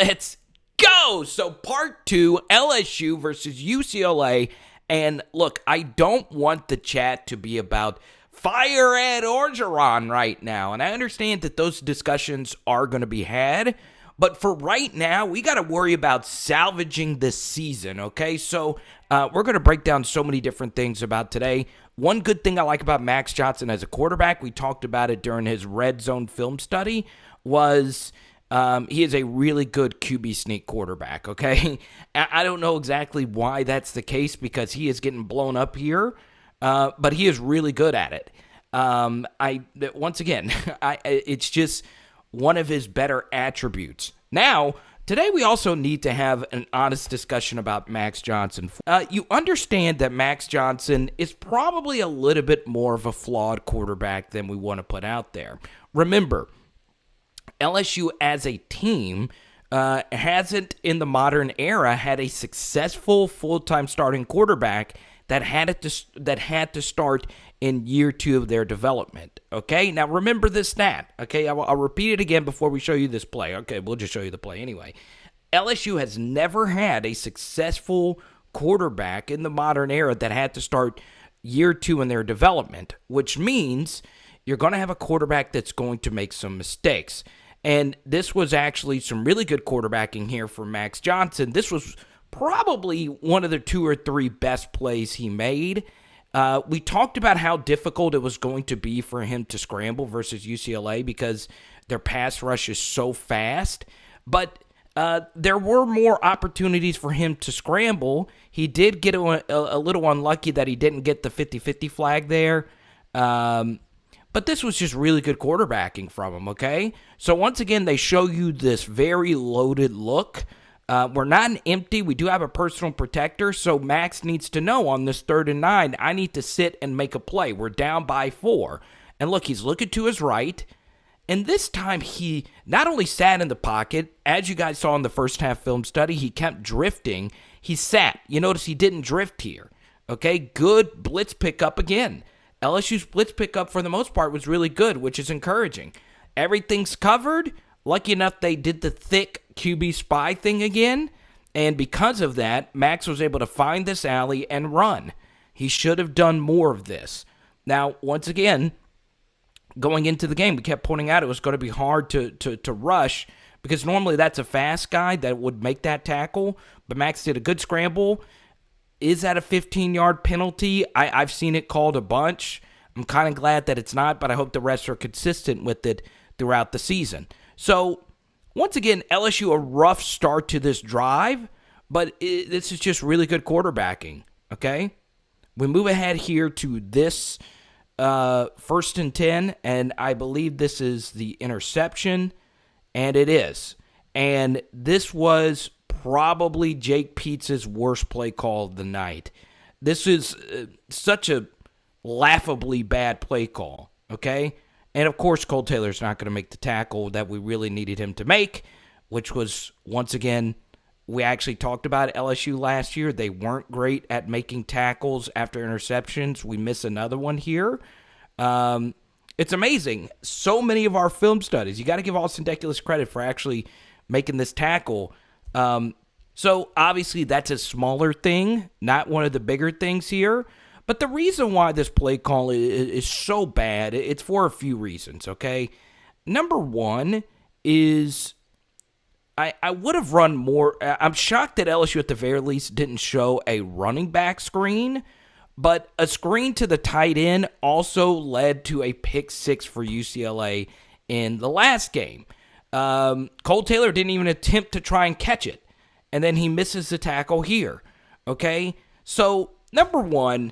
Let's go! So part 2, LSU versus UCLA. And look, I don't want the chat to be about fire Ed Orgeron right now. And I understand that those discussions are going to be had. But for right now, we got to worry about salvaging this season, okay? So we're going to break down so many different things about today. One good thing I like about Max Johnson as a quarterback, we talked about it during his red zone film study, was he is a really good QB sneak quarterback, okay? I don't know exactly why that's the case because he is getting blown up here, but he is really good at it. It's just one of his better attributes. Now, today we also need to have an honest discussion about Max Johnson. You understand that Max Johnson is probably a little bit more of a flawed quarterback than we want to put out there. Remember, LSU as a team hasn't in the modern era had a successful full-time starting quarterback that had to start in year 2 of their development. Okay, now remember this stat. Okay, I'll repeat it again before we show you this play. Okay, we'll just show you the play anyway. LSU has never had a successful quarterback in the modern era that had to start year 2 in their development, which means you're going to have a quarterback that's going to make some mistakes. And this was actually some really good quarterbacking here for Max Johnson. This was probably one of the 2 or 3 best plays he made. We talked about how difficult it was going to be for him to scramble versus UCLA because their pass rush is so fast. But there were more opportunities for him to scramble. He did get a little unlucky that he didn't get the 50-50 flag there. But this was just really good quarterbacking from him, okay? So once again, they show you this very loaded look. We're not an empty. We do have a personal protector, so Max needs to know on this 3rd and 9, I need to sit and make a play. We're down by 4. And look, he's looking to his right. And this time, he not only sat in the pocket, as you guys saw in the first half film study, he kept drifting. He sat. You notice he didn't drift here. Okay, good blitz pickup again. LSU's blitz pickup, for the most part, was really good, which is encouraging. Everything's covered. Lucky enough, they did the thick QB spy thing again, and because of that, Max was able to find this alley and run. He should have done more of this. Now, once again, going into the game, we kept pointing out it was going to be hard to rush because normally that's a fast guy that would make that tackle, but Max did a good scramble. Is that a 15-yard penalty? I've seen it called a bunch. I'm kind of glad that it's not, but I hope the refs are consistent with it throughout the season. So, once again, LSU, a rough start to this drive, but this is just really good quarterbacking, okay? We move ahead here to this 1st and 10, and I believe this is the interception, and it is. And this was probably Jake Peetz's worst play call of the night. This is such a laughably bad play call, okay? And, of course, Kole Taylor's not going to make the tackle that we really needed him to make, which was, once again, we actually talked about LSU last year. They weren't great at making tackles after interceptions. We miss another one here. It's amazing. So many of our film studies, you got to give Austin Deculus credit for actually making this tackle. So, obviously, that's a smaller thing, not one of the bigger things here. But the reason why this play call is so bad, it's for a few reasons, okay? Number one is I would have run more. I'm shocked that LSU at the very least didn't show a running back screen, but a screen to the tight end also led to a pick 6 for UCLA in the last game. Kole Taylor didn't even attempt to try and catch it, and then he misses the tackle here, okay? So, number one,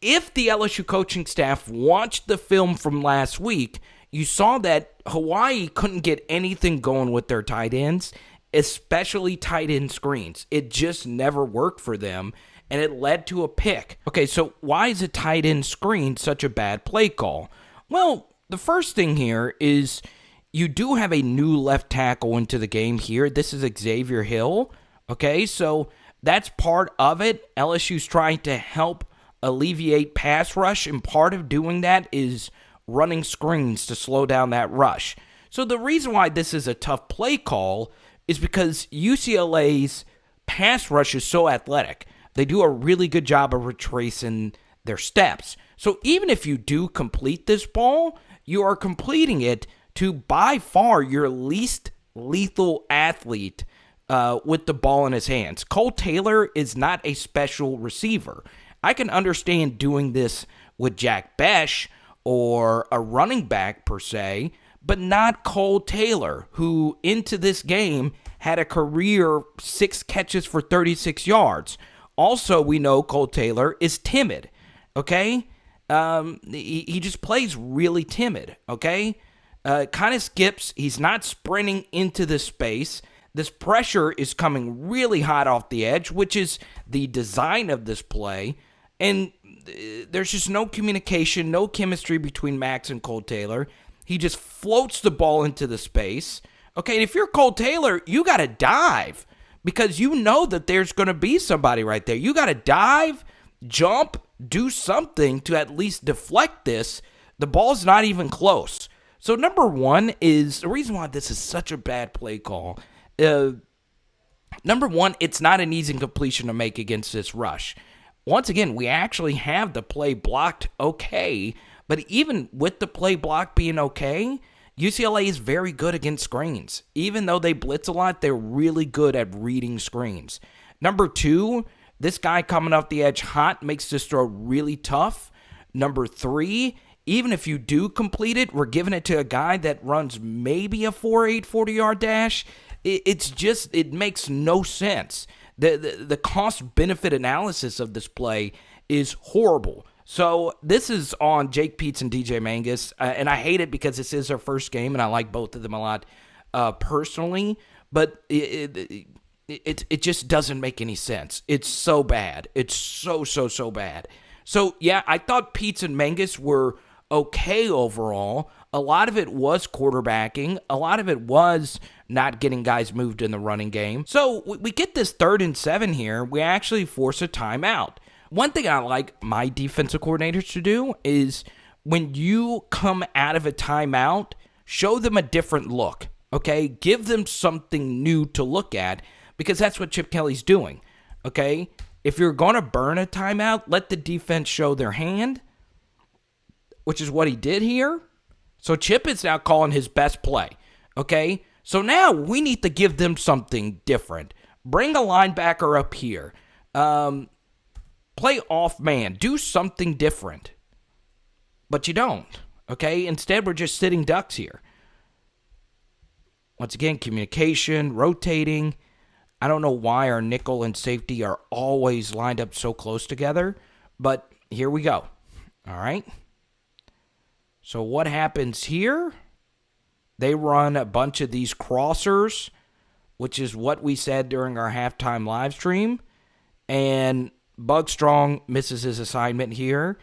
if the LSU coaching staff watched the film from last week, you saw that Hawaii couldn't get anything going with their tight ends, especially tight end screens. It just never worked for them, and it led to a pick. Okay, so why is a tight end screen such a bad play call? Well, the first thing here is you do have a new left tackle into the game here. This is Xavier Hill, okay? So that's part of it. LSU's trying to help alleviate pass rush, and part of doing that is running screens to slow down that rush. So the reason why this is a tough play call is because UCLA's pass rush is so athletic. They do a really good job of retracing their steps. So even if you do complete this ball, you are completing it to by far your least lethal athlete with the ball in his hands. Kole Taylor is not a special receiver. I can understand doing this with Jack Besh or a running back per se, but not Kole Taylor, who into this game had a career 6 catches for 36 yards. Also, we know Kole Taylor is timid, okay? He just plays really timid, okay? Kind of skips. He's not sprinting into the space. This pressure is coming really hot off the edge, which is the design of this play. And there's just no communication, no chemistry between Max and Kole Taylor. He just floats the ball into the space. Okay, and if you're Kole Taylor, you got to dive because you know that there's going to be somebody right there. You got to dive, jump, do something to at least deflect this. The ball's not even close. So number one is the reason why this is such a bad play call. Number one, it's not an easy completion to make against this rush. Once again, we actually have the play blocked okay, but even with the play block being okay, UCLA is very good against screens. Even though they blitz a lot, they're really good at reading screens. Number two, this guy coming off the edge hot makes this throw really tough. Number three, even if you do complete it, we're giving it to a guy that runs maybe a 4.8 40-yard dash. It makes no sense. The cost-benefit analysis of this play is horrible. So this is on Jake Peetz and DJ Mangus, and I hate it because this is their first game, and I like both of them a lot personally, but it just doesn't make any sense. It's so bad. It's so bad. So, yeah, I thought Peetz and Mangus were okay overall. A lot of it was quarterbacking. A lot of it was not getting guys moved in the running game. So we get this 3rd and 7 here. We actually force a timeout. One thing I like my defensive coordinators to do is when you come out of a timeout, show them a different look, okay? Give them something new to look at because that's what Chip Kelly's doing, okay? If you're going to burn a timeout, let the defense show their hand, which is what he did here. So Chip is now calling his best play, okay? So now we need to give them something different. Bring a linebacker up here. Play off man. Do something different. But you don't, okay? Instead, we're just sitting ducks here. Once again, communication, rotating. I don't know why our nickel and safety are always lined up so close together, but here we go. All right? So what happens here? They run a bunch of these crossers, which is what we said during our halftime live stream, and Bugg Strong misses his assignment here.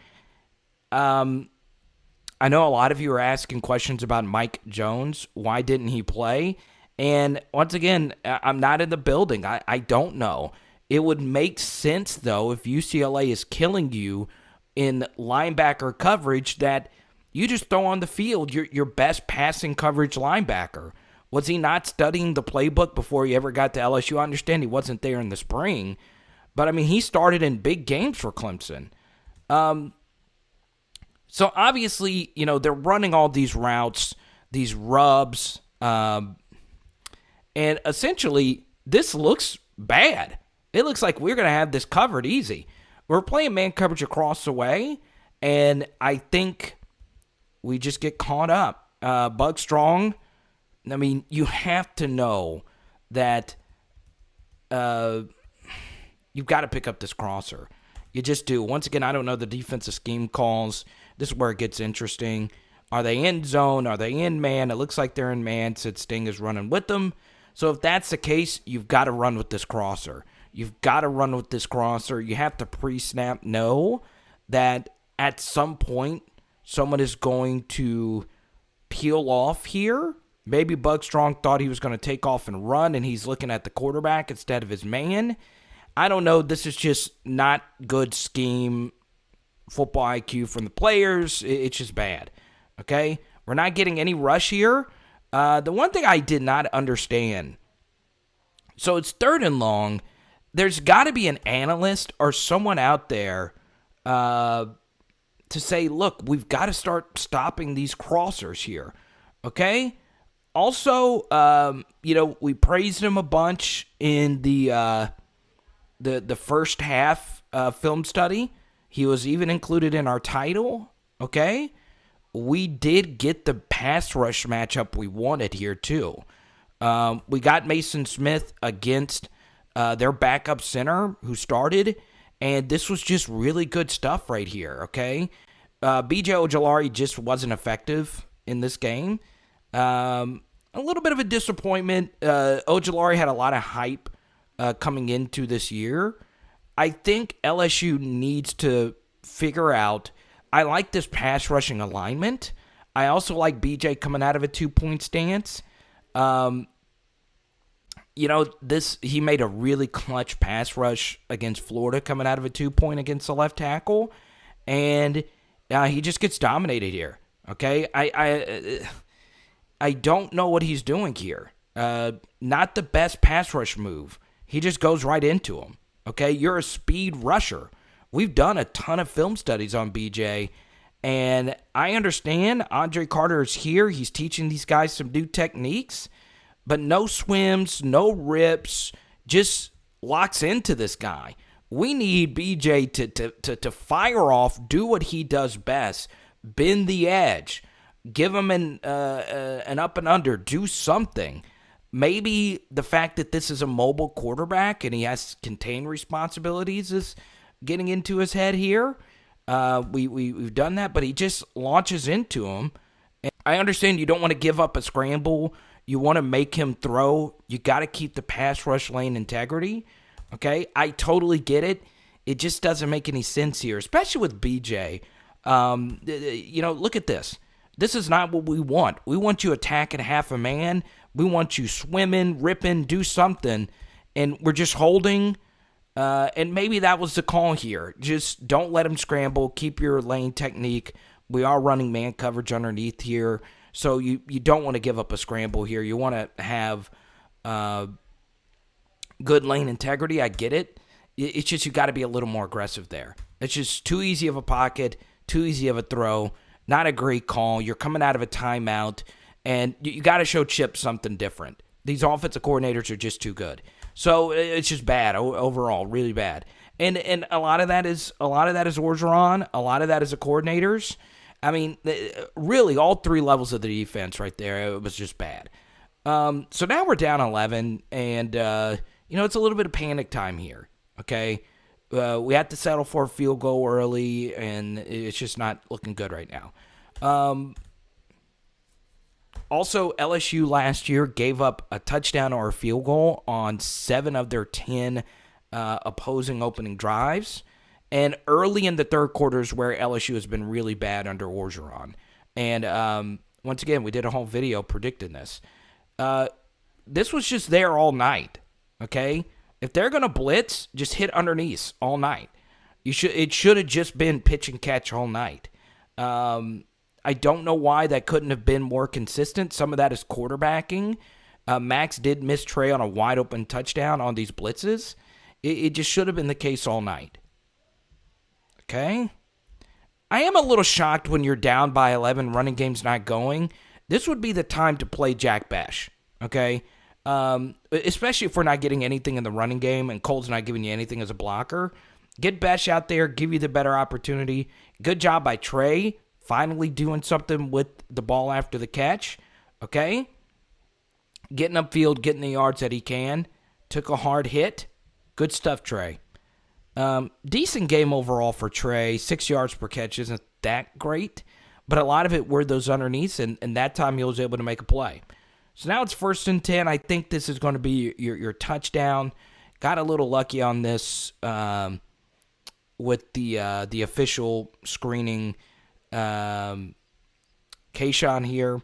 I know a lot of you are asking questions about Mike Jones. Why didn't he play? And once again, I'm not in the building. I don't know. It would make sense, though, if UCLA is killing you in linebacker coverage that you just throw on the field your best passing coverage linebacker. Was he not studying the playbook before he ever got to LSU? I understand he wasn't there in the spring. But, I mean, he started in big games for Clemson. So, obviously, you know, they're running all these routes, these rubs. And, essentially, this looks bad. It looks like we're going to have this covered easy. We're playing man coverage across the way, and I think we just get caught up. Bugg Strong, I mean, you have to know that you've got to pick up this crosser. You just do. Once again, I don't know the defensive scheme calls. This is where it gets interesting. Are they in zone? Are they in man? It looks like they're in man since Sting is running with them. So if that's the case, you've got to run with this crosser. You've got to run with this crosser. You have to pre-snap know that at some point someone is going to peel off here. Maybe Bugg Strong thought he was going to take off and run, and he's looking at the quarterback instead of his man. I don't know. This is just not good scheme, football IQ from the players. It's just bad, okay? We're not getting any rush here. The one thing I did not understand So it's 3rd and long. There's got to be an analyst or someone out there to say, look, we've got to start stopping these crossers here, okay? Also, we praised him a bunch in the first half film study. He was even included in our title, okay? We did get the pass rush matchup we wanted here, too. We got Mason Smith against their backup center who started, and this was just really good stuff right here, okay? B.J. Ojulari just wasn't effective in this game. A little bit of a disappointment. Ojulari had a lot of hype coming into this year. I think LSU needs to figure out, I like this pass rushing alignment. I also like BJ coming out of a 2-point stance. He made a really clutch pass rush against Florida coming out of a 2-point against the left tackle, and he just gets dominated here. Okay, I don't know what he's doing here. Not the best pass rush move. He just goes right into him. Okay, you're a speed rusher. We've done a ton of film studies on BJ, and I understand Andre Carter is here. He's teaching these guys some new techniques, but no swims, no rips, just locks into this guy. We need BJ to fire off, do what he does best, bend the edge, give him an up and under, do something. Maybe the fact that this is a mobile quarterback and he has contained responsibilities is getting into his head here. We've done that, but he just launches into him. And I understand you don't want to give up a scramble. You want to make him throw. You got to keep the pass rush lane integrity. Okay, I totally get it. It just doesn't make any sense here, especially with BJ. Look at this. This is not what we want. We want you attacking half a man. We want you swimming, ripping, do something. And we're just holding. And maybe that was the call here. Just don't let him scramble. Keep your lane technique. We are running man coverage underneath here. So you don't want to give up a scramble here. You want to have good lane integrity. I get it. It's just you got to be a little more aggressive there. It's just too easy of a pocket, too easy of a throw. Not a great call. You're coming out of a timeout, and you got to show Chip something different. These offensive coordinators are just too good. So it's just bad overall, really bad. And a lot of that is Orgeron. A lot of that is the coordinators. I mean, really, all 3 levels of the defense right there, it was just bad. So now we're down 11, and it's a little bit of panic time here. Okay. We had to settle for a field goal early, and it's just not looking good right now. Also, LSU last year gave up a touchdown or a field goal on 7 of their 10 opposing opening drives. And early in the third quarter is where LSU has been really bad under Orgeron. And once again, we did a whole video predicting this. This was just there all night, okay? If they're going to blitz, just hit underneath all night. It should have just been pitch and catch all night. I don't know why that couldn't have been more consistent. Some of that is quarterbacking. Max did miss Trey on a wide open touchdown on these blitzes. It just should have been the case all night. Okay? I am a little shocked when you're down by 11, running game's not going. This would be the time to play Jack Besh. Okay? Especially if we're not getting anything in the running game and Cole's not giving you anything as a blocker. Get Besh out there, give you the better opportunity. Good job by Trey, finally doing something with the ball after the catch. Okay? Getting upfield, getting the yards that he can. Took a hard hit. Good stuff, Trey. Decent game overall for Trey. 6 yards per catch isn't that great, but a lot of it were those underneaths, and that time he was able to make a play. So now it's 1st and 10. I think this is going to be your touchdown. Got a little lucky on this with the official screening. Kayshon here.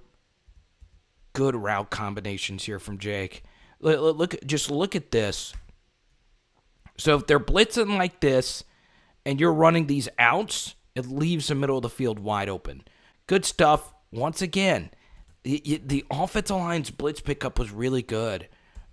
Good route combinations here from Jake. Look at this. So if they're blitzing like this and you're running these outs, it leaves the middle of the field wide open. Good stuff. Once again, the offensive line's blitz pickup was really good.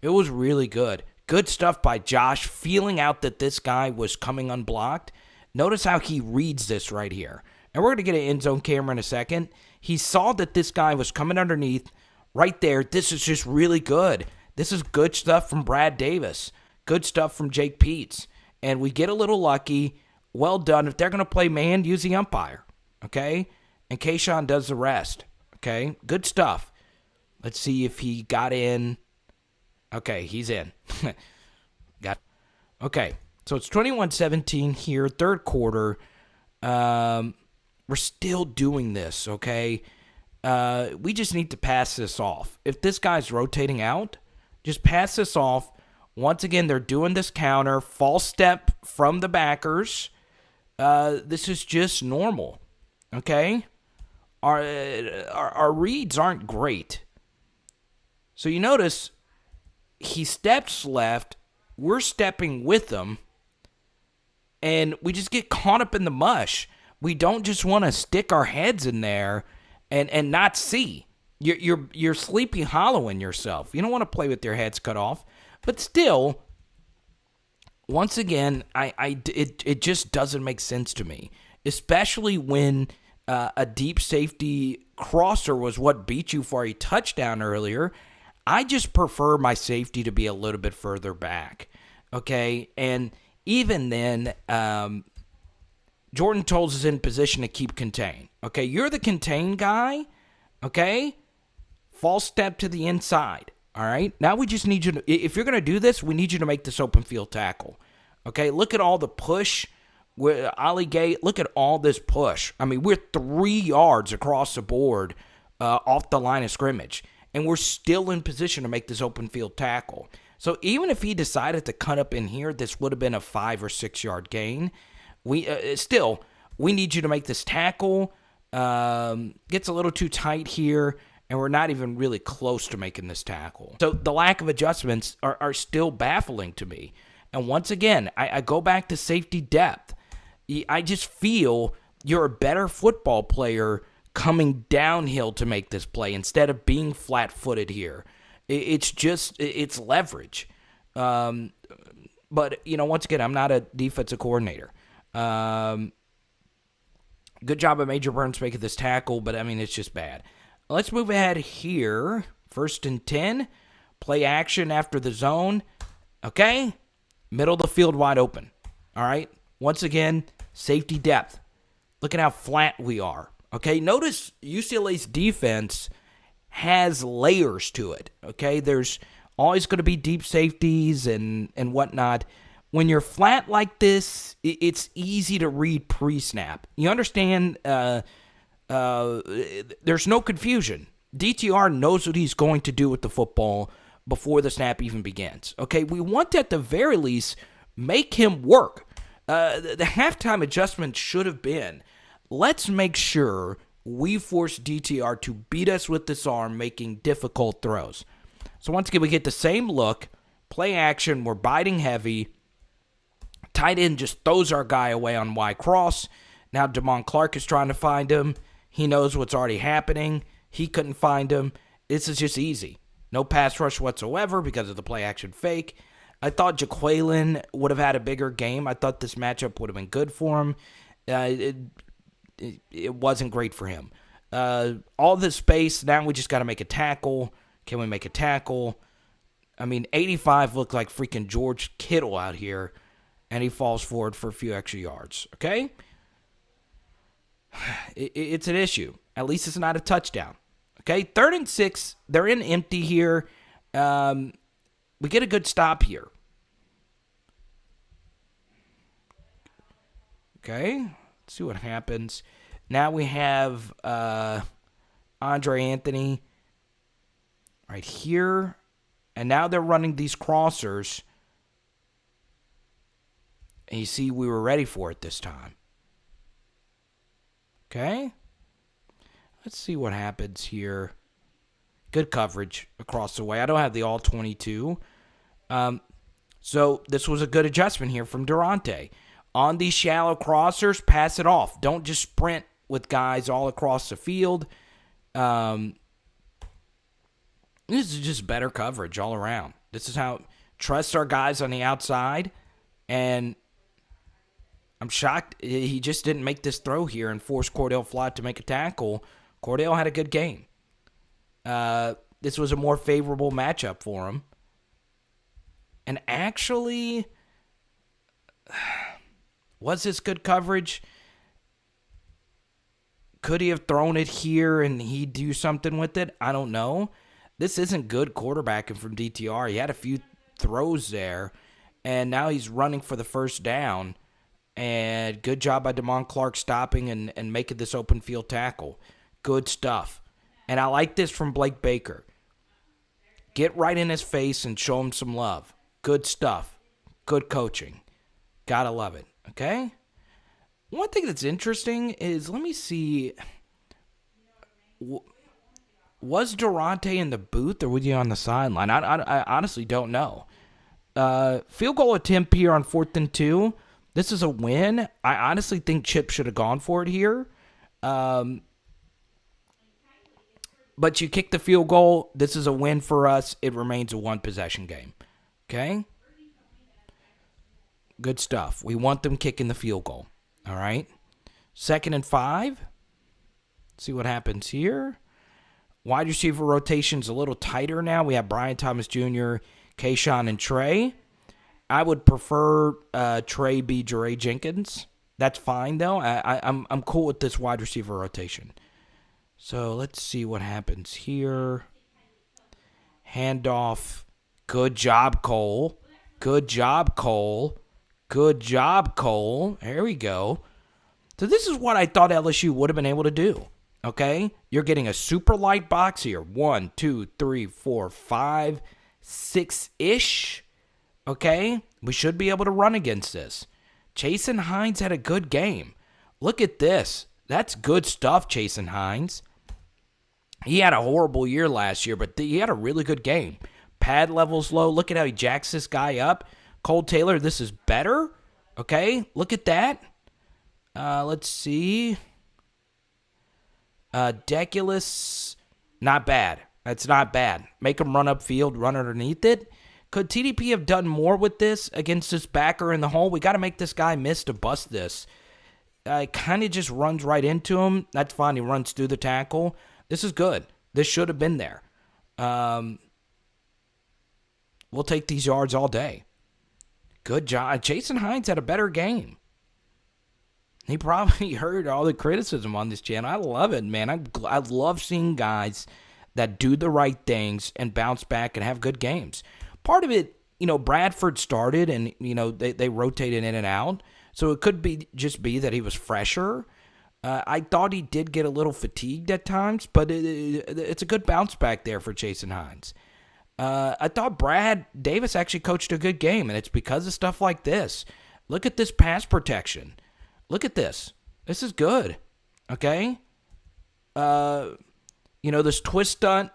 It was really good. Good stuff by Josh, feeling out that this guy was coming unblocked. Notice how he reads this right here. And we're going to get an end zone camera in a second. He saw that this guy was coming underneath right there. This is just really good. This is good stuff from Brad Davis. Good stuff from Jake Peets. And we get a little lucky. Well done. If they're going to play man, use the umpire. Okay? And Kayshon does the rest. Okay? Good stuff. Let's see if he got in. Okay, he's in. Okay, so it's 21-17 here, third quarter. We're still doing this, okay? We just need to pass this off. If this guy's rotating out, just pass this off. Once again, they're doing this counter. False step from the backers. This is just normal, okay? Our reads aren't great. So you notice he steps left, we're stepping with him, and we just get caught up in the mush. We don't just want to stick our heads in there and not see. You're Sleepy Hollowing yourself. You don't want to play with your heads cut off. But still, once again, it just doesn't make sense to me, especially when a deep safety crosser was what beat you for a touchdown earlier. I just prefer my safety to be a little bit further back, okay? And even then, Jordan Tolles is in position to keep contained, okay? You're the contained guy, okay? False step to the inside, all right? Now we just need you to, if you're going to do this, we need you to make this open field tackle, okay? Look at all the push. Ollie Gay, look at all this push. I mean, we're 3 yards across the board off the line of scrimmage. And we're still in position to make this open field tackle. So even if he decided to cut up in here, this would have been a 5 or 6 yard gain. We need you to make this tackle. Gets a little too tight here, and we're not even really close to making this tackle. So the lack of adjustments are still baffling to me. And once again, I go back to safety depth. I just feel you're a better football player coming downhill to make this play instead of being flat-footed here. It's leverage. But, once again, I'm not a defensive coordinator. Good job of Major Burns making this tackle, but, it's just bad. Let's move ahead here. 1st and 10. Play action after the zone. Okay? Middle of the field wide open. All right? Once again, safety depth. Look at how flat we are. Okay, notice UCLA's defense has layers to it. Okay, there's always going to be deep safeties and whatnot. When you're flat like this, it's easy to read pre-snap. You understand? There's no confusion. DTR knows what he's going to do with the football before the snap even begins. Okay, we want to, at the very least, make him work. The halftime adjustment should have been, let's make sure we force DTR to beat us with this arm, making difficult throws. So once again, we get the same look. Play action. We're biting heavy. Tight end just throws our guy away on Y cross. Now Damon Clark is trying to find him. He knows what's already happening. He couldn't find him. This is just easy. No pass rush whatsoever because of the play action fake. I thought Jaquelin would have had a bigger game. I thought this matchup would have been good for him. It wasn't great for him. All this space, now we just got to make a tackle. Can we make a tackle? 85 looked like freaking George Kittle out here, and he falls forward for a few extra yards. Okay? It's an issue. At least it's not a touchdown. Okay? 3rd and 6. They're in empty here. We get a good stop here. Okay? Let's see what happens. Now we have Andre Anthony right here. And now they're running these crossers. And you see we were ready for it this time. Okay? Let's see what happens here. Good coverage across the way. I don't have the all 22. So this was a good adjustment here from Durante. On these shallow crossers, pass it off. Don't just sprint with guys all across the field. This is just better coverage all around. This is how trust our guys on the outside, and I'm shocked he just didn't make this throw here and force Cordell Flott to make a tackle. Cordell had a good game. This was a more favorable matchup for him. And actually, was this good coverage? Could he have thrown it here and he'd do something with it? I don't know. This isn't good quarterbacking from DTR. He had a few throws there, and now he's running for the first down. And good job by Damon Clark stopping and making this open field tackle. Good stuff. And I like this from Blake Baker. Get right in his face and show him some love. Good stuff. Good coaching. Gotta love it. Okay? One thing that's interesting is, let me see. Was Durante in the booth or was he on the sideline? I honestly don't know. Field goal attempt here on 4th and 2. This is a win. I honestly think Chip should have gone for it here. But you kick the field goal. This is a win for us. It remains a one-possession game. Okay? Good stuff. We want them kicking the field goal. All right? 2nd and 5. See what happens here. Wide receiver rotation's a little tighter now. We have Brian Thomas Jr., Kayshon, and Trey. I would prefer Trey be Jere Jenkins. That's fine, though. I'm cool with this wide receiver rotation. So let's see what happens here. Handoff. Good job, Kole. Good job, Kole. Good job, Kole. There we go. So this is what I thought LSU would have been able to do. Okay? You're getting a super light box here. 1, 2, 3, 4, 5, 6-ish. Okay? We should be able to run against this. Chasen Hines had a good game. Look at this. That's good stuff, Chasen Hines. He had a horrible year last year, but he had a really good game. Pad level's low. Look at how he jacks this guy up. Kole Taylor, this is better. Okay? Look at that. Let's see. Deculus, not bad. That's not bad. Make him run upfield, run underneath it. Could TDP have done more with this against this backer in the hole? We got to make this guy miss to bust this. Kind of just runs right into him. That's fine. He runs through the tackle. This is good. This should have been there. We'll take these yards all day. Good job. Chasen Hines had a better game. He probably heard all the criticism on this channel. I love it, man. I love seeing guys that do the right things and bounce back and have good games. Part of it, Bradford started and, they rotated in and out. So it could just be that he was fresher. I thought he did get a little fatigued at times, but it's a good bounce back there for Chasen Hines. I thought Brad Davis actually coached a good game, and it's because of stuff like this. Look at this pass protection. Look at this. This is good. Okay? This twist stunt,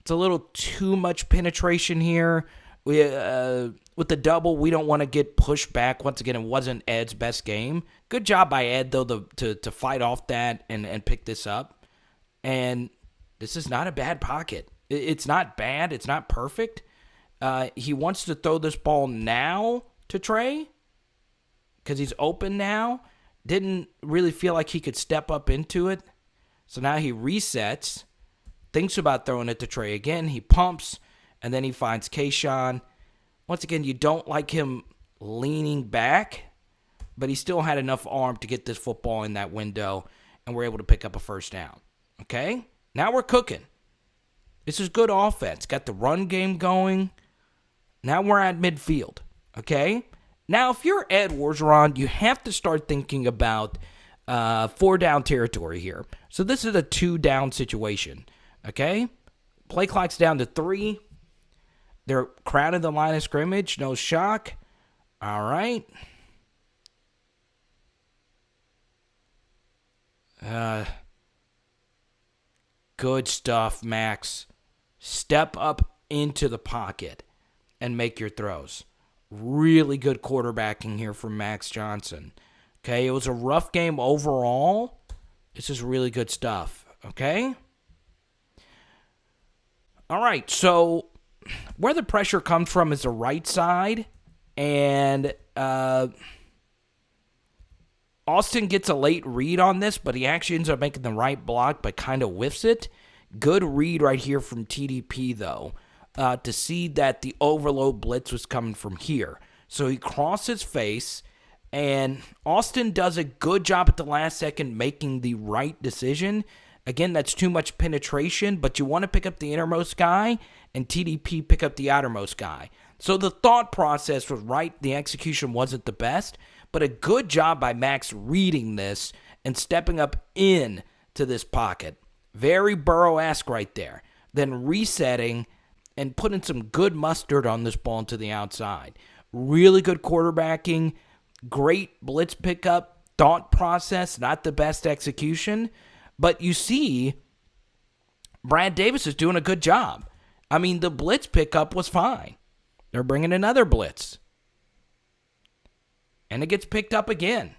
it's a little too much penetration here. With the double, we don't want to get pushed back. Once again, it wasn't Ed's best game. Good job by Ed, though, to fight off that and pick this up. And this is not a bad pocket. It's not bad. It's not perfect. He wants to throw this ball now to Trey because he's open now. Didn't really feel like he could step up into it. So now he resets, thinks about throwing it to Trey again. He pumps, and then he finds Kayshon. Once again, you don't like him leaning back, but he still had enough arm to get this football in that window, and we're able to pick up a first down. Okay? Now we're cooking. This is good offense. Got the run game going. Now we're at midfield. Okay? Now, if you're Ed Orgeron, you have to start thinking about 4-down territory here. So this is a 2-down situation. Okay? Play clock's down to 3. They're crowding the line of scrimmage. No shock. All right. Good stuff, Max. Step up into the pocket and make your throws. Really good quarterbacking here from Max Johnson. Okay, it was a rough game overall. This is really good stuff. Okay? All right, so where the pressure comes from is the right side, and Austin gets a late read on this, but he actually ends up making the right block, but kind of whiffs it. Good read right here from TDP, though, to see that the overload blitz was coming from here. So he crossed his face, and Austin does a good job at the last second making the right decision. Again, that's too much penetration, but you want to pick up the innermost guy, and TDP pick up the outermost guy. So the thought process was right. The execution wasn't the best, but a good job by Max reading this and stepping up in to this pocket. Very Burrow-esque right there. Then resetting and putting some good mustard on this ball to the outside. Really good quarterbacking, great blitz pickup, thought process, not the best execution. But you see, Brad Davis is doing a good job. I mean, the blitz pickup was fine. They're bringing another blitz. And it gets picked up again.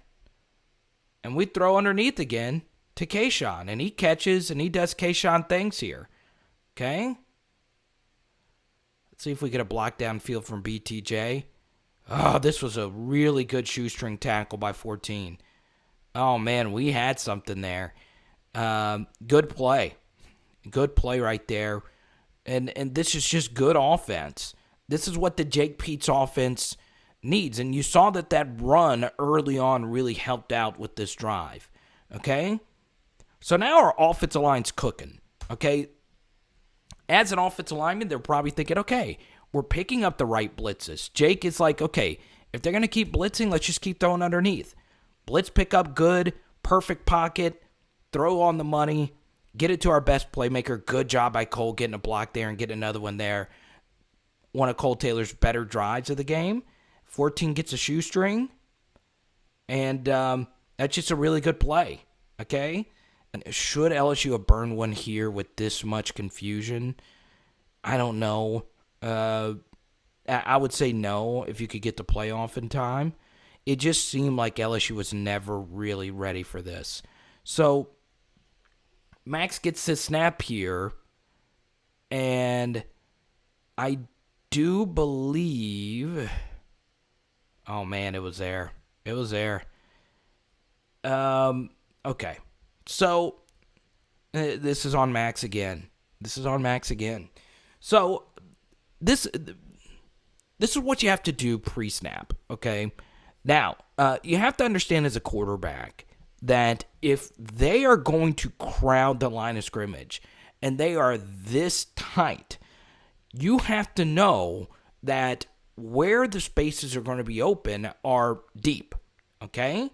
And we throw underneath again to Kayshon. And he catches and he does Kayshon things here. Okay? Let's see if we get a block downfield from BTJ. Oh, this was a really good shoestring tackle by 14. Oh, man, we had something there. Good play. Good play right there. And this is just good offense. This is what the Jake Peetz offense needs. And you saw that run early on really helped out with this drive. Okay? So now our offensive line's cooking. Okay? As an offensive lineman, they're probably thinking, okay, we're picking up the right blitzes. Jake is like, okay, if they're going to keep blitzing, let's just keep throwing underneath. Blitz pickup, good, perfect pocket, throw on the money, get it to our best playmaker. Good job by Kole getting a block there and getting another one there. One of Kole Taylor's better drives of the game. 14 gets a shoestring, and that's just a really good play, okay? And should LSU have burned one here with this much confusion? I don't know. I would say no if you could get the playoff in time. It just seemed like LSU was never really ready for this. So Max gets the snap here, and I do believe... Oh, man, it was there. It was there. Okay. So, this is on Max again. So, this is what you have to do pre-snap, okay? Now, you have to understand as a quarterback that if they are going to crowd the line of scrimmage and they are this tight, you have to know that where the spaces are going to be open are deep, okay?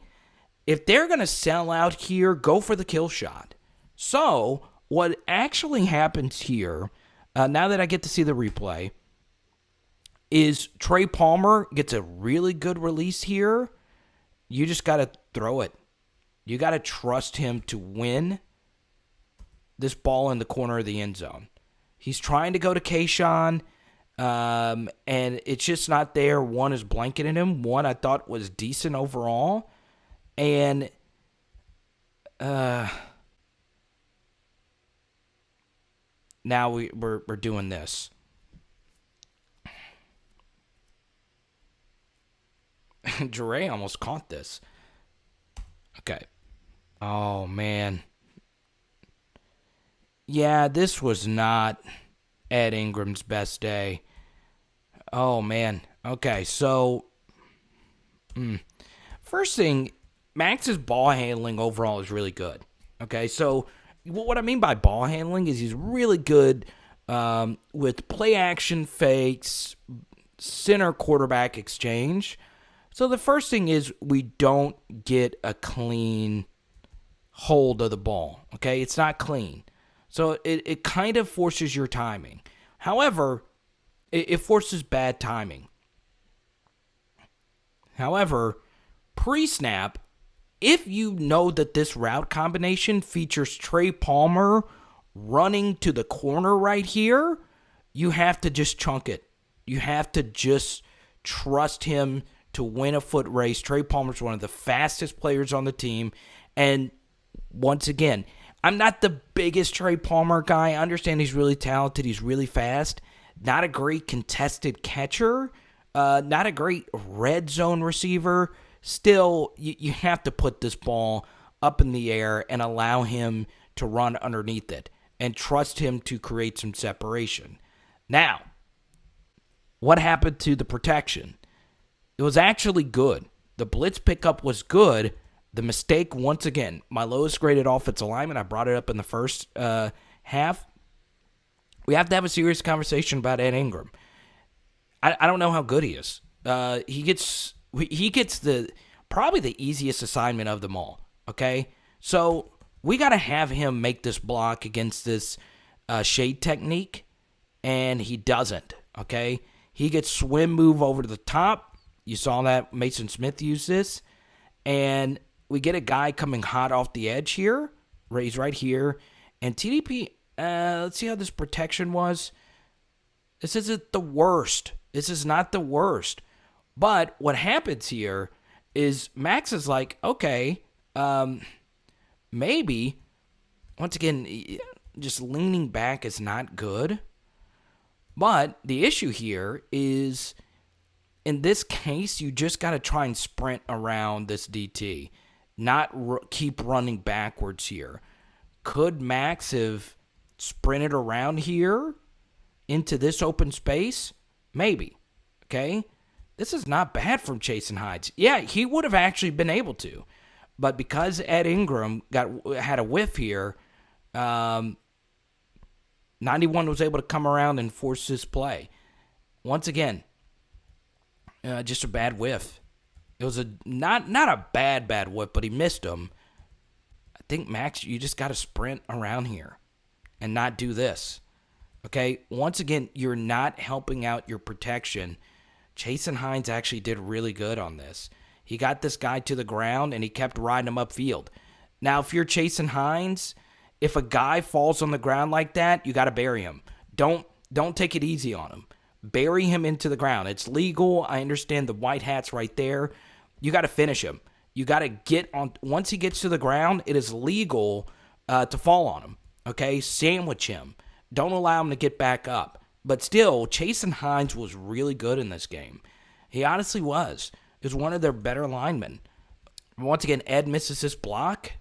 If they're going to sell out here, go for the kill shot. So, what actually happens here, now that I get to see the replay, is Trey Palmer gets a really good release here. You just got to throw it. You got to trust him to win this ball in the corner of the end zone. He's trying to go to Kayshon, and it's just not there. One is blanketing him. One I thought was decent overall. And now we're doing this. Jure almost caught this. Okay. Oh, man. Yeah, this was not Ed Ingram's best day. Oh, man. Okay, so first thing, Max's ball handling overall is really good. Okay, so what I mean by ball handling is he's really good with play action fakes, center quarterback exchange. So the first thing is we don't get a clean hold of the ball. Okay, it's not clean. So it kind of forces your timing. However, it forces bad timing. However, pre-snap, if you know that this route combination features Trey Palmer running to the corner right here, you have to just chunk it. You have to just trust him to win a foot race. Trey Palmer's one of the fastest players on the team. And once again, I'm not the biggest Trey Palmer guy. I understand he's really talented. He's really fast. Not a great contested catcher. Not a great red zone receiver. Still, you have to put this ball up in the air and allow him to run underneath it and trust him to create some separation. Now, what happened to the protection? It was actually good. The blitz pickup was good. The mistake, once again, my lowest graded offensive lineman, I brought it up in the first half. We have to have a serious conversation about Ed Ingram. I don't know how good he is. He gets probably the easiest assignment of them all, okay? So we got to have him make this block against this shade technique, and he doesn't, okay? He gets swim move over to the top. You saw that Mason Smith use this. And we get a guy coming hot off the edge here. He's right here. And TDP, let's see how this protection was. This isn't the worst. This is not the worst. But what happens here is Max is like, okay, maybe, once again, just leaning back is not good. But the issue here is, in this case, you just got to try and sprint around this DT, not keep running backwards here. Could Max have sprinted around here into this open space? Maybe. Okay? This is not bad from Chasen Hines. Yeah, he would have actually been able to. But because Ed Ingram had a whiff here, 91 was able to come around and force this play. Once again, just a bad whiff. It was not a bad whiff, but he missed him. I think, Max, you just got to sprint around here and not do this. Okay? Once again, you're not helping out your protection. Chasen Hines actually did really good on this. He got this guy to the ground, and he kept riding him upfield. Now, if you're Chasen Hines, if a guy falls on the ground like that, you got to bury him. Don't take it easy on him. Bury him into the ground. It's legal. I understand the white hat's right there. You got to finish him. You got to get on. Once he gets to the ground, it is legal to fall on him. Okay? Sandwich him. Don't allow him to get back up. But still, Chasen Hines was really good in this game. He honestly was. He was one of their better linemen. Once again, Ed misses this block.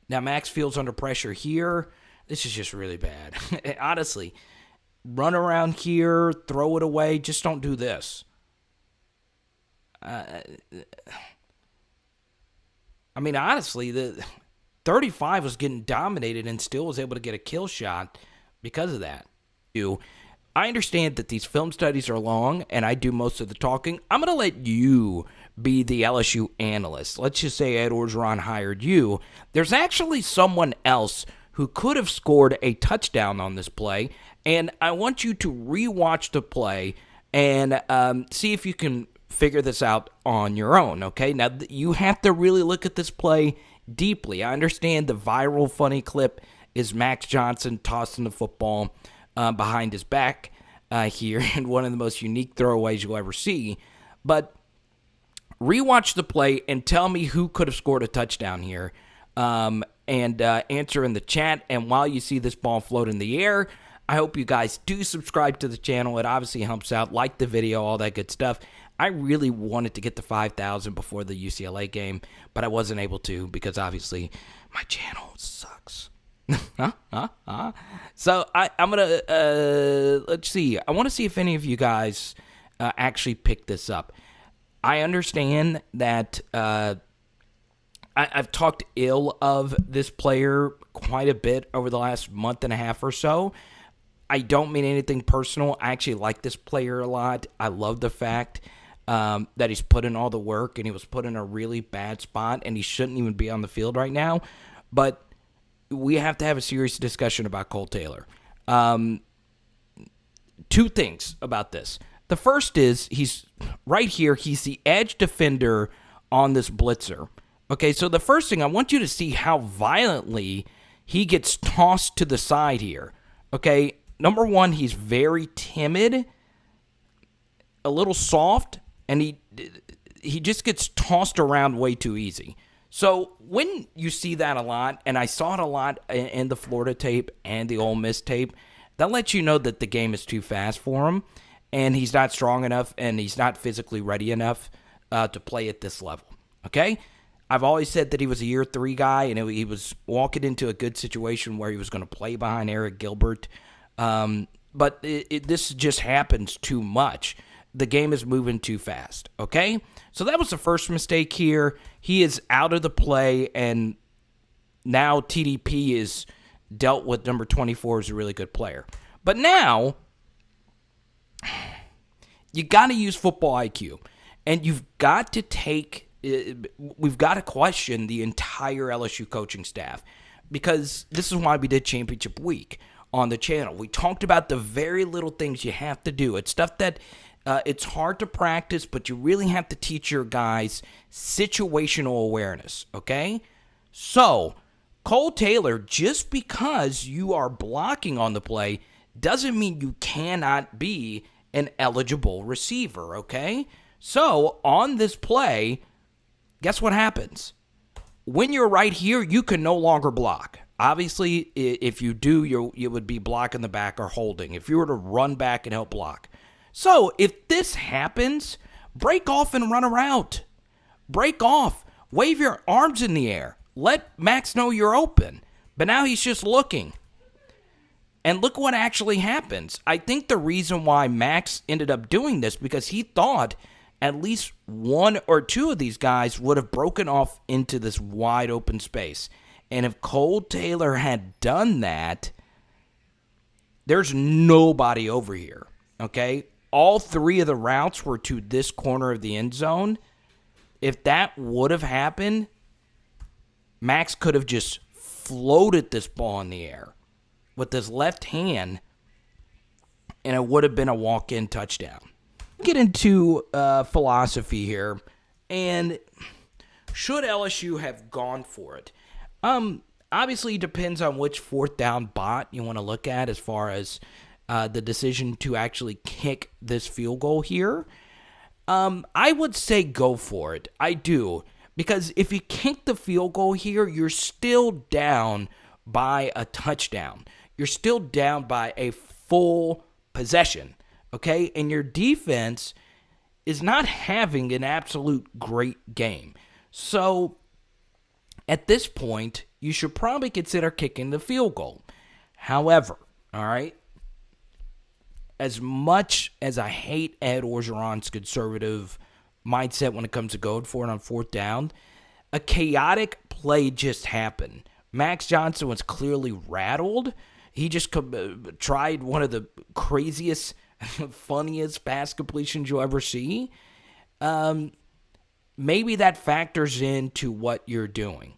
Now, Max feels under pressure here. This is just really bad. Honestly, run around here, throw it away. Just don't do this. I mean, honestly, the 35 was getting dominated and still was able to get a kill shot because of that. I understand that these film studies are long, and I do most of the talking. I'm going to let you be the LSU analyst. Let's just say Ed Orgeron hired you. There's actually someone else who could have scored a touchdown on this play, and I want you to rewatch the play and see if you can figure this out on your own, okay? Now, you have to really look at this play deeply. I understand the viral funny clip is Max Johnson tossing the football behind his back here, and one of the most unique throwaways you'll ever see. But rewatch the play and tell me who could have scored a touchdown here, and answer in the chat. And while you see this ball float in the air, I hope you guys do subscribe to the channel. It obviously helps out. Like the video, all that good stuff. I really wanted to get to 5,000 before the UCLA game, but I wasn't able to because obviously my channel sucks. So I'm going to, let's see. I want to see if any of you guys actually picked this up. I understand that I've talked ill of this player quite a bit over the last month and a half or so. I don't mean anything personal. I actually like this player a lot. I love the fact that he's put in all the work, and he was put in a really bad spot, and he shouldn't even be on the field right now. But we have to have a serious discussion about Kole Taylor. Two things about this. The first is he's right here. He's the edge defender on this blitzer. Okay, so the first thing, I want you to see how violently he gets tossed to the side here. Okay, number one, he's very timid, a little soft, and he just gets tossed around way too easy. So when you see that a lot, and I saw it a lot in the Florida tape and the Ole Miss tape, that lets you know that the game is too fast for him, and he's not strong enough, and he's not physically ready enough to play at this level, okay? I've always said that he was a year 3 guy, and he was walking into a good situation where he was going to play behind Eric Gilbert, but this just happens too much. The game is moving too fast, okay? So that was the first mistake here. He is out of the play, and now TDP is dealt with. Number 24 is a really good player. But now, you got to use football IQ, and you've got to we've got to question the entire LSU coaching staff, because this is why we did Championship Week on the channel. We talked about the very little things you have to do. It's stuff that it's hard to practice, but you really have to teach your guys situational awareness, okay? So, Kole Taylor, just because you are blocking on the play doesn't mean you cannot be an eligible receiver, okay? So, on this play, guess what happens? When you're right here, you can no longer block. Obviously, if you do, you would be blocking the back or holding. If you were to run back and help block. So, if this happens, break off and run a route. Break off. Wave your arms in the air. Let Max know you're open. But now he's just looking. And look what actually happens. I think the reason why Max ended up doing this, because he thought at least one or two of these guys would have broken off into this wide open space. And if Kole Taylor had done that, there's nobody over here, okay? All 3 of the routes were to this corner of the end zone. If that would have happened, Max could have just floated this ball in the air with his left hand, and it would have been a walk-in touchdown. Get into philosophy here, and should LSU have gone for it? Obviously, it depends on which 4th down bot you want to look at as far as the decision to actually kick this field goal here. I would say go for it. I do. Because if you kick the field goal here, you're still down by a touchdown. You're still down by a full possession. Okay? And your defense is not having an absolute great game. So, at this point, you should probably consider kicking the field goal. However, all right, as much as I hate Ed Orgeron's conservative mindset when it comes to going for it on 4th down, a chaotic play just happened. Max Johnson was clearly rattled. He just tried one of the craziest, funniest pass completions you'll ever see. Maybe that factors into what you're doing.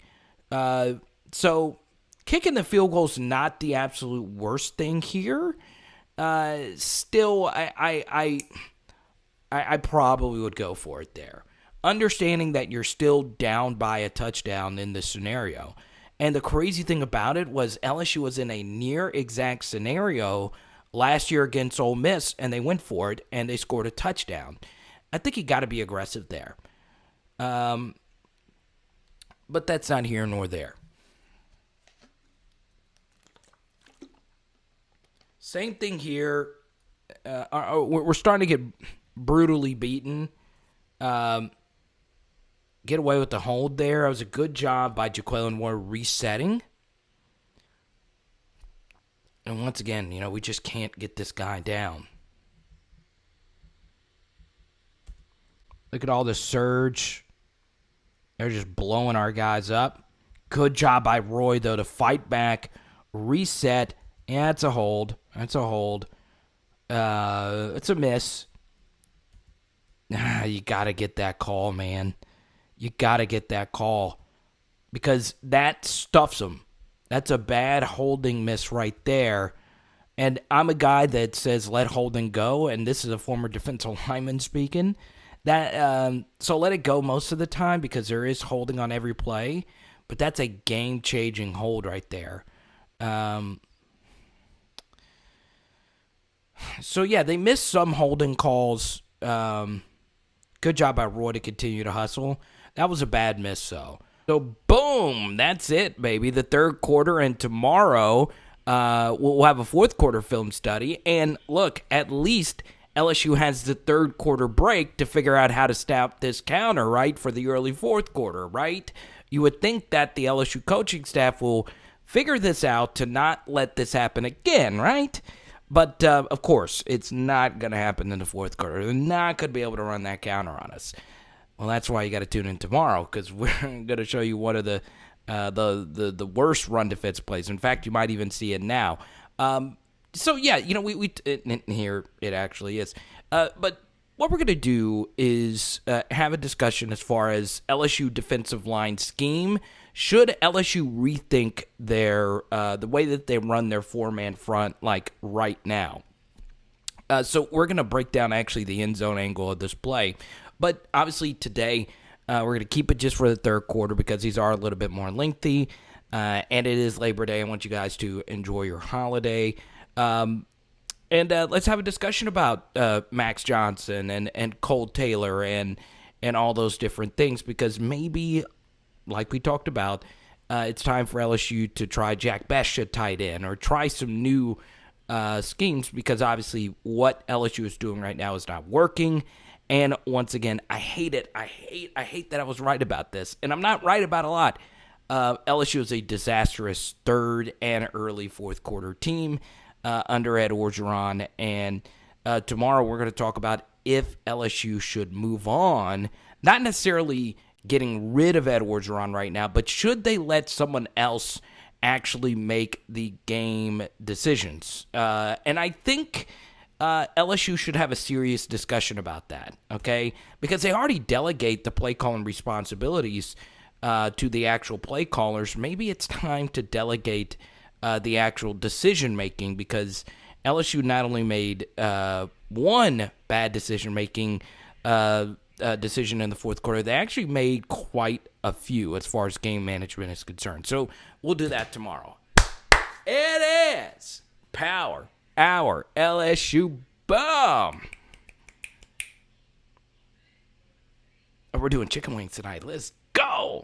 So kicking the field goal is not the absolute worst thing here. Still, I probably would go for it there. Understanding that you're still down by a touchdown in this scenario. And the crazy thing about it was LSU was in a near exact scenario last year against Ole Miss, and they went for it, and they scored a touchdown. I think you got to be aggressive there. But that's not here nor there. Same thing here. We're starting to get brutally beaten. Get away with the hold there. It was a good job by Jaquelin resetting. And once again, we just can't get this guy down. Look at all the surge. They're just blowing our guys up. Good job by Roy, though, to fight back, reset. Yeah, it's a hold. It's a hold. It's a miss. You got to get that call, man. You got to get that call because that stuffs them. That's a bad holding miss right there. And I'm a guy that says let holding go, and this is a former defensive lineman speaking. So let it go most of the time because there is holding on every play, but that's a game-changing hold right there. So, yeah, they missed some holding calls. Good job by Roy to continue to hustle. That was a bad miss, though. So, boom, that's it, baby. The third quarter, and tomorrow We'll have a fourth quarter film study. And look, at least LSU has the third quarter break to figure out how to stop this counter, right, for the early fourth quarter, right? You would think that the LSU coaching staff will figure this out to not let this happen again, right? But, of course, it's not going to happen in the fourth quarter. They're not going to be able to run that counter on us. Well, that's why you got to tune in tomorrow, because we're going to show you one of the worst run defense plays. In fact, you might even see it now. So, yeah, here it actually is. But what we're going to do is have a discussion as far as LSU defensive line scheme. Should LSU rethink their the way that they run their four-man front like right now? So we're going to break down actually the end zone angle of this play. But obviously today we're going to keep it just for the third quarter because these are a little bit more lengthy. And it is Labor Day. I want you guys to enjoy your holiday. And let's have a discussion about Max Johnson and Kole Taylor and all those different things because maybe, like we talked about, it's time for LSU to try Jack Best at tight end or try some new schemes because obviously what LSU is doing right now is not working. And once again, I hate it. I hate that I was right about this. And I'm not right about a lot. LSU is a disastrous third and early fourth quarter team under Ed Orgeron. And tomorrow we're going to talk about if LSU should move on, not necessarily getting rid of Ed Orgeron right now, but should they let someone else actually make the game decisions? And I think LSU should have a serious discussion about that, okay? Because they already delegate the play calling responsibilities to the actual play callers. Maybe it's time to delegate the actual decision-making because LSU not only made one bad decision-making decision in the fourth quarter, they actually made quite a few as far as game management is concerned. So we'll do that tomorrow. It is Power Hour LSU Boom. We're doing chicken wings tonight. Let's